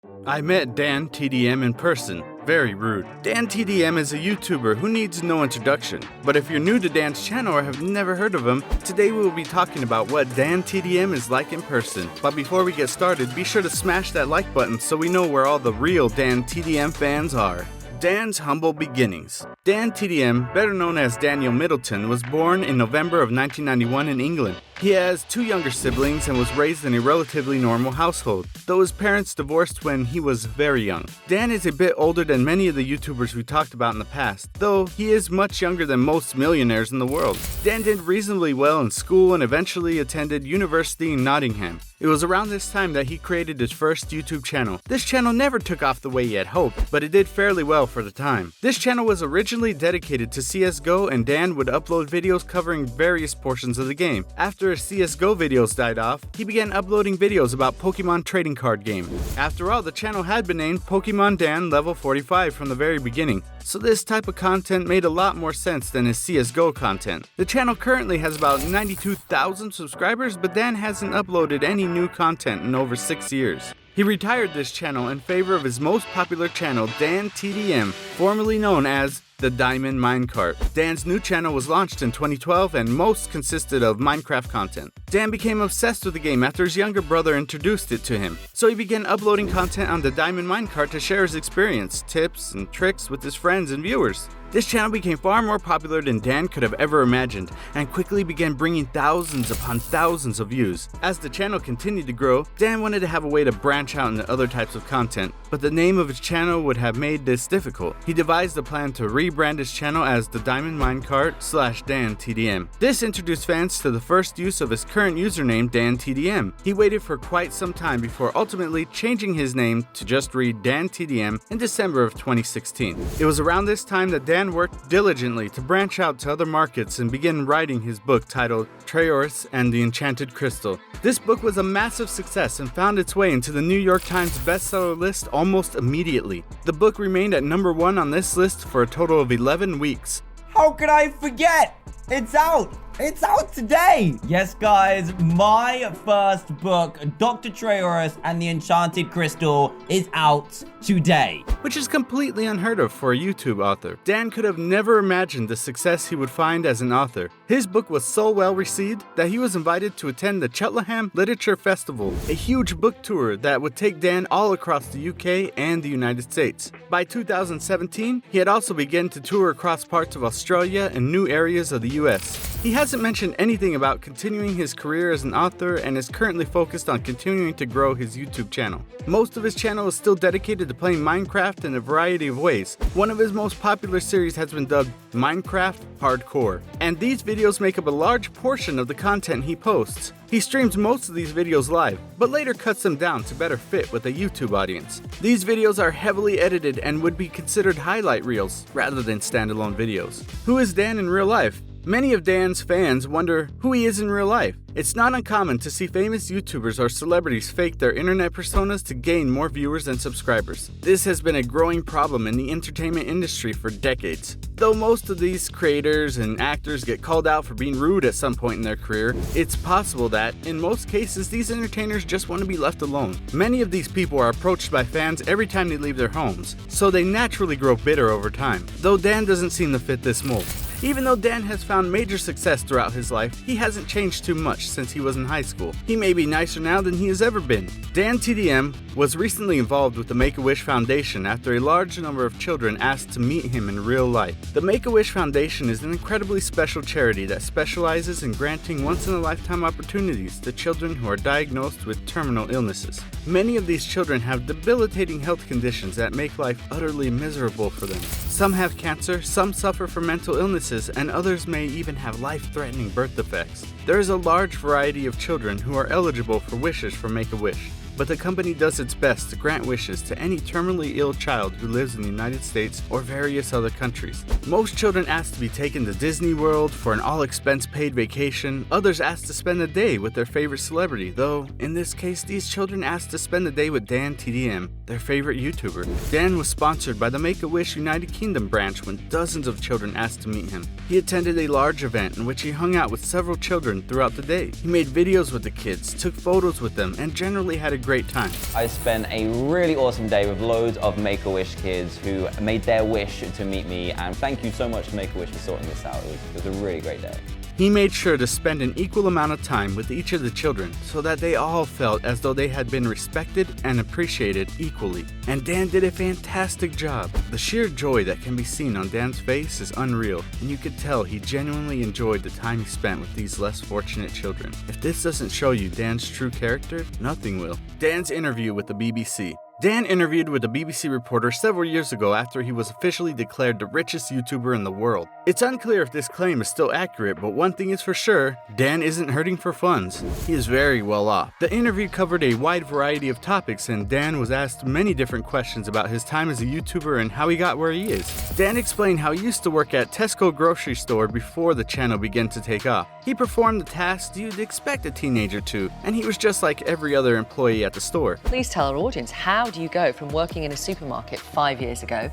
I met DanTDM in person. Very rude. DanTDM is a YouTuber who needs no introduction. But if you're new to Dan's channel or have never heard of him, today we will be talking about what DanTDM is like in person. But before we get started, be sure to smash that like button so we know where all the real DanTDM fans are. Dan's humble beginnings. DanTDM, better known as Daniel Middleton, was born in November of 1991 in England. He has two younger siblings and was raised in a relatively normal household, though his parents divorced when he was very young. Dan is a bit older than many of the YouTubers we talked about in the past, though he is much younger than most millionaires in the world. Dan did reasonably well in school and eventually attended university in Nottingham. It was around this time that he created his first YouTube channel. This channel never took off the way he had hoped, but it did fairly well for the time. This channel was originally dedicated to CSGO, and Dan would upload videos covering various portions of the game. After his CSGO videos died off, he began uploading videos about Pokemon trading card game. After all, the channel had been named Pokemon Dan Level 45 from the very beginning, so this type of content made a lot more sense than his CSGO content. The channel currently has about 92,000 subscribers, but Dan hasn't uploaded any new content in over 6 years. He retired this channel in favor of his most popular channel, DanTDM, formerly known as the Diamond Minecart. Dan's new channel was launched in 2012 and most consisted of Minecraft content. Dan became obsessed with the game after his younger brother introduced it to him, so he began uploading content on the Diamond Minecart to share his experience, tips, and tricks with his friends and viewers. This channel became far more popular than Dan could have ever imagined, and quickly began bringing thousands upon thousands of views. As the channel continued to grow, Dan wanted to have a way to branch out into other types of content, but the name of his channel would have made this difficult. He devised a plan to rebrand his channel as the Diamond Minecart / DanTDM. This introduced fans to the first use of his current username, DanTDM. He waited for quite some time before ultimately changing his name to just read DanTDM in December of 2016. It was around this time that Dan worked diligently to branch out to other markets and begin writing his book titled Trayaurus and the Enchanted Crystal. This book was a massive success and found its way into the New York Times bestseller list almost immediately. The book remained at number 1 on this list for a total of 11 weeks. How could I forget? It's out! It's out today! Yes, guys, my first book, Dr. Trayaurus and the Enchanted Crystal, is out today. Which is completely unheard of for a YouTube author. Dan could have never imagined the success he would find as an author. His book was so well received that he was invited to attend the Cheltenham Literature Festival, a huge book tour that would take Dan all across the UK and the United States. By 2017, he had also begun to tour across parts of Australia and new areas of the US. He hasn't mentioned anything about continuing his career as an author and is currently focused on continuing to grow his YouTube channel. Most of his channel is still dedicated to playing Minecraft in a variety of ways. One of his most popular series has been dubbed Minecraft Hardcore, and these videos make up a large portion of the content he posts. He streams most of these videos live, but later cuts them down to better fit with a YouTube audience. These videos are heavily edited and would be considered highlight reels rather than standalone videos. Who is Dan in real life? Many of Dan's fans wonder who he is in real life. It's not uncommon to see famous YouTubers or celebrities fake their internet personas to gain more viewers and subscribers. This has been a growing problem in the entertainment industry for decades. Though most of these creators and actors get called out for being rude at some point in their career, it's possible that, in most cases, these entertainers just want to be left alone. Many of these people are approached by fans every time they leave their homes, so they naturally grow bitter over time, though Dan doesn't seem to fit this mold. Even though Dan has found major success throughout his life, he hasn't changed too much since he was in high school. He may be nicer now than he has ever been. DanTDM was recently involved with the Make-A-Wish Foundation after a large number of children asked to meet him in real life. The Make-A-Wish Foundation is an incredibly special charity that specializes in granting once-in-a-lifetime opportunities to children who are diagnosed with terminal illnesses. Many of these children have debilitating health conditions that make life utterly miserable for them. Some have cancer, some suffer from mental illnesses, and others may even have life-threatening birth defects. There is a large variety of children who are eligible for wishes from Make-A-Wish, but the company does its best to grant wishes to any terminally ill child who lives in the United States or various other countries. Most children ask to be taken to Disney World for an all-expense-paid vacation. Others ask to spend a day with their favorite celebrity, though in this case, these children asked to spend the day with DanTDM, their favorite YouTuber. Dan was sponsored by the Make-A-Wish United Kingdom branch when dozens of children asked to meet him. He attended a large event in which he hung out with several children throughout the day. He made videos with the kids, took photos with them, and generally had a great time. I spent a really awesome day with loads of Make-A-Wish kids who made their wish to meet me, and thank you so much to Make-A-Wish for sorting this out. It was a really great day. He made sure to spend an equal amount of time with each of the children so that they all felt as though they had been respected and appreciated equally. And Dan did a fantastic job. The sheer joy that can be seen on Dan's face is unreal, and you could tell he genuinely enjoyed the time he spent with these less fortunate children. If this doesn't show you Dan's true character, nothing will. Dan's interview with the BBC. Dan interviewed with a BBC reporter several years ago after he was officially declared the richest YouTuber in the world. It's unclear if this claim is still accurate, but one thing is for sure, Dan isn't hurting for funds. He is very well off. The interview covered a wide variety of topics, and Dan was asked many different questions about his time as a YouTuber and how he got where he is. Dan explained how he used to work at Tesco grocery store before the channel began to take off. He performed the tasks you'd expect a teenager to, and he was just like every other employee at the store. Please tell our audience, how do you go from working in a supermarket 5 years ago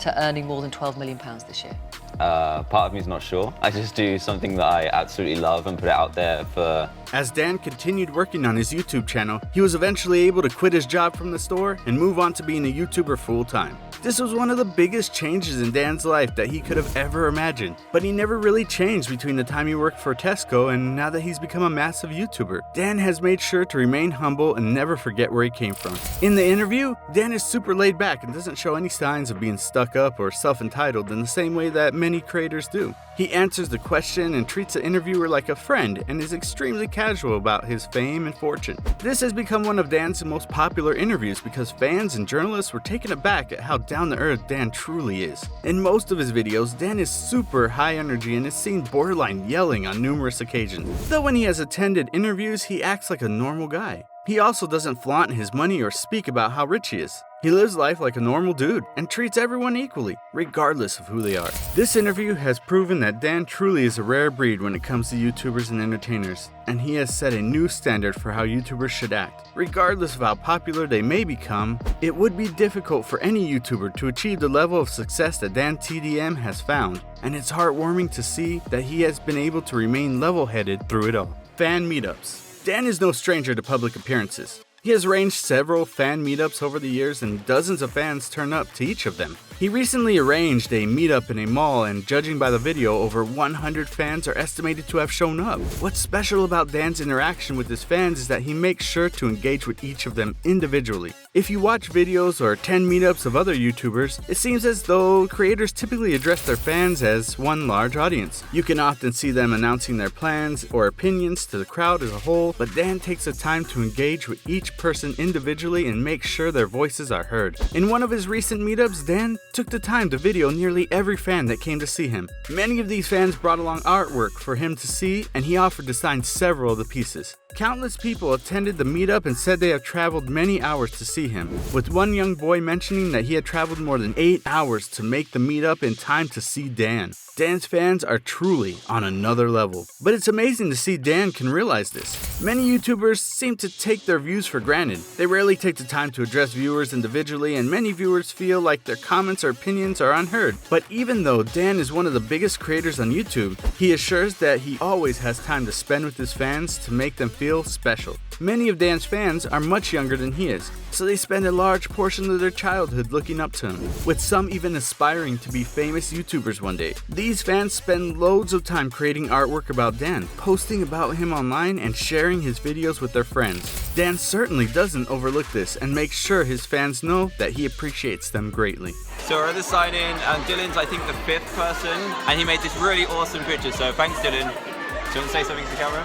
to earning more than £12 million this year? Part of me is not sure. I just do something that I absolutely love and put it out there for... As Dan continued working on his YouTube channel, he was eventually able to quit his job from the store and move on to being a YouTuber full-time. This was one of the biggest changes in Dan's life that he could have ever imagined, but he never really changed between the time he worked for Tesco and now that he's become a massive YouTuber. Dan has made sure to remain humble and never forget where he came from. In the interview, Dan is super laid back and doesn't show any signs of being stuck up or self-entitled in the same way that many creators do. He answers the question and treats the interviewer like a friend and is extremely casual about his fame and fortune. This has become one of Dan's most popular interviews because fans and journalists were taken aback at how down-to-earth Dan truly is. In most of his videos, Dan is super high energy and is seen borderline yelling on numerous occasions. Though when he has attended interviews, he acts like a normal guy. He also doesn't flaunt his money or speak about how rich he is. He lives life like a normal dude and treats everyone equally, regardless of who they are. This interview has proven that Dan truly is a rare breed when it comes to YouTubers and entertainers, and he has set a new standard for how YouTubers should act. Regardless of how popular they may become, it would be difficult for any YouTuber to achieve the level of success that DanTDM has found, and it's heartwarming to see that he has been able to remain level-headed through it all. Fan meetups. Dan is no stranger to public appearances. He has arranged several fan meetups over the years and dozens of fans turn up to each of them. He recently arranged a meetup in a mall and judging by the video, over 100 fans are estimated to have shown up. What's special about Dan's interaction with his fans is that he makes sure to engage with each of them individually. If you watch videos or attend meetups of other YouTubers, it seems as though creators typically address their fans as one large audience. You can often see them announcing their plans or opinions to the crowd as a whole, but Dan takes the time to engage with each person individually and make sure their voices are heard. In one of his recent meetups, Dan took the time to video nearly every fan that came to see him. Many of these fans brought along artwork for him to see, and he offered to sign several of the pieces. Countless people attended the meetup and said they have traveled many hours to see him, with one young boy mentioning that he had traveled more than 8 hours to make the meetup in time to see Dan. Dan's fans are truly on another level, but it's amazing to see Dan can realize this. Many YouTubers seem to take their views for granted. They rarely take the time to address viewers individually, and many viewers feel like their comments or opinions are unheard. But even though Dan is one of the biggest creators on YouTube, he assures that he always has time to spend with his fans to make them feel special. Many of Dan's fans are much younger than he is, so they spend a large portion of their childhood looking up to him, with some even aspiring to be famous YouTubers one day. These fans spend loads of time creating artwork about Dan, posting about him online, and sharing his videos with their friends. Dan certainly doesn't overlook this and makes sure his fans know that he appreciates them greatly. So we're at the sign-in, and Dylan's I think the 5th person, and he made this really awesome picture, so thanks Dylan. Do you want to say something to the camera?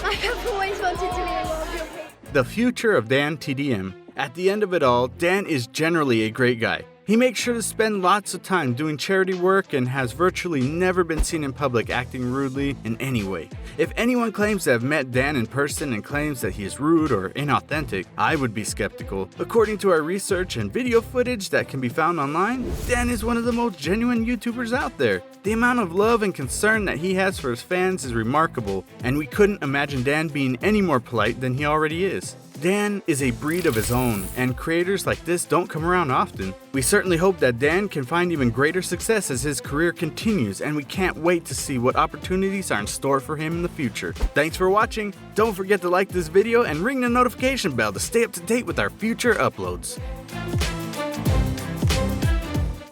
I have always wanted to be involved in it. The future of DanTDM. At the end of it all, Dan is generally a great guy. He makes sure to spend lots of time doing charity work and has virtually never been seen in public acting rudely in any way. If anyone claims to have met Dan in person and claims that he is rude or inauthentic, I would be skeptical. According to our research and video footage that can be found online, Dan is one of the most genuine YouTubers out there. The amount of love and concern that he has for his fans is remarkable, and we couldn't imagine Dan being any more polite than he already is. Dan is a breed of his own, and creators like this don't come around often. We certainly hope that Dan can find even greater success as his career continues, and we can't wait to see what opportunities are in store for him in the future. Thanks for watching. Don't forget to like this video and ring the notification bell to stay up to date with our future uploads.